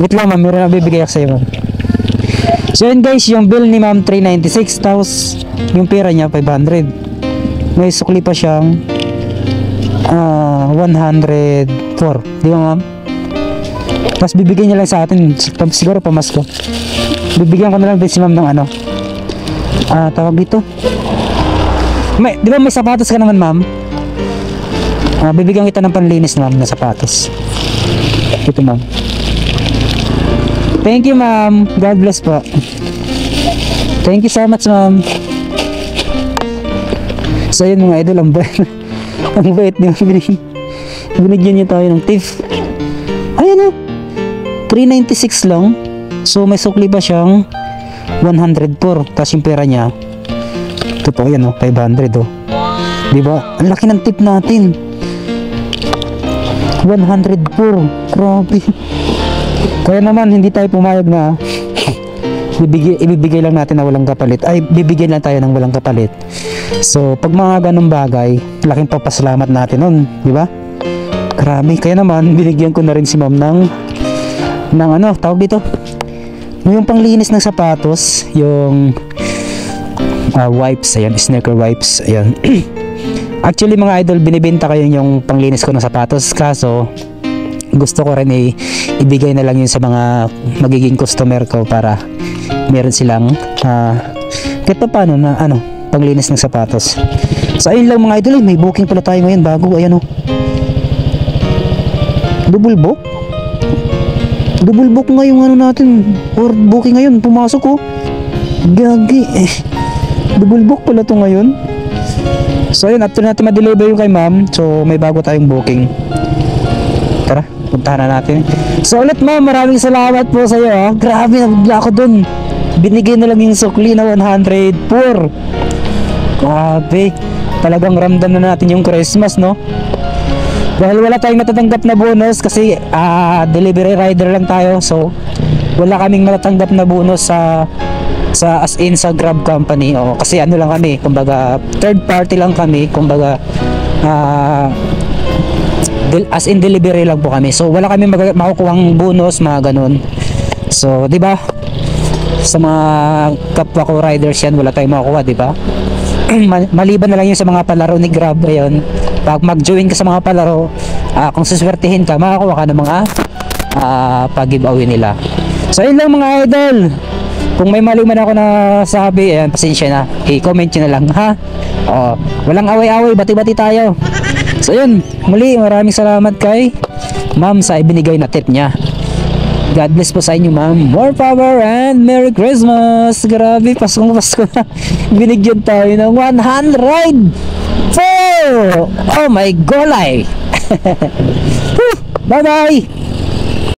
Wait lang ma'am, meron na bibigay ako sa'yo ma'am. So yun guys, yung bill ni ma'am 396, tapos yung pera niya 500. May sukli pa siyang 104, di ba ma'am? Tapos bibigyan niya lang sa atin, siguro pamasko. Bibigyan ko na lang din si ma'am ng ano, tawag dito. Di ba may sapatos ka naman ma'am? Bibigyan kita ng panlinis ma'am na sapatos. Ito ma'am. Thank you ma'am, God bless po. Thank you so much ma'am. So yun mga idol, ang bait niyo. Binigyan niyo tayo ng tip. Ayan o, 396 lang. So may sukli pa siyang 104. Tapos yung pera niya, ito po yan o, 500 o. Diba? Ang laki ng tip natin. 104. Grabe. Kaya naman hindi tayo pumayag na ibibigay lang natin na walang kapalit. Ay, bibigyan lang tayo ng walang kapalit. So, pag mga ganong bagay, laking papasalamat natin nun, di ba? Grabe. Kaya naman, binigyan ko na rin si ma'am ng ano, tawag dito, yung panglinis ng sapatos, yung wipes, ayan, sneaker wipes, ayan. Actually mga idol, binibenta ko yung panglinis ko ng sapatos, kaso gusto ko rin ibigay na lang yun sa mga magiging customer ko para meron silang kahit pa paano na ano, panglinis ng sapatos. So ayun lang mga idol, may booking pala tayo ngayon bago, ayan o. Double book nga yung ano natin, or booking ngayon, pumasok o. Gagi double book pala to ngayon. So ayun, after natin ma-deliver yung kay ma'am, so may bago tayong booking. Tara, puntahan na natin. So ulit ma'am, maraming salamat po sa iyo ha. Grabe, nabigla ako dun. Binigay na lang yung sukli na 104. Grabe, talagang ramdam na natin yung Christmas, no? Dahil wala tayong natatanggap na bonus kasi delivery rider lang tayo. So wala kaming natatanggap na bonus sa as in sa Grab company. O, kasi ano lang kami, kumbaga third party lang kami, kumbaga as in delivery lang po kami. So wala kami makukuhang bonus, mga ganun. So di ba, sa mga kapwa ko riders yan, wala tayong makukuha, di ba? Maliban na lang yun sa mga palaro ni Grab. Ayun, pag mag-join ka sa mga palaro, kung suswertihin ka, makakuha ka ng mga pag-giveaway nila. So yun lang mga idol. Kung may mali man ako na sabi, ayan, pasensya na, i-comment nyo na lang ha. Walang away-away, bati-bati tayo. So yun, muli maraming salamat kay ma'am sa ibinigay na tip niya. God bless po sa inyo ma'am. More power and Merry Christmas. Grabe, Paskong Pasko na. Binigyan tayo ng 104. Oh my golay. Bye bye.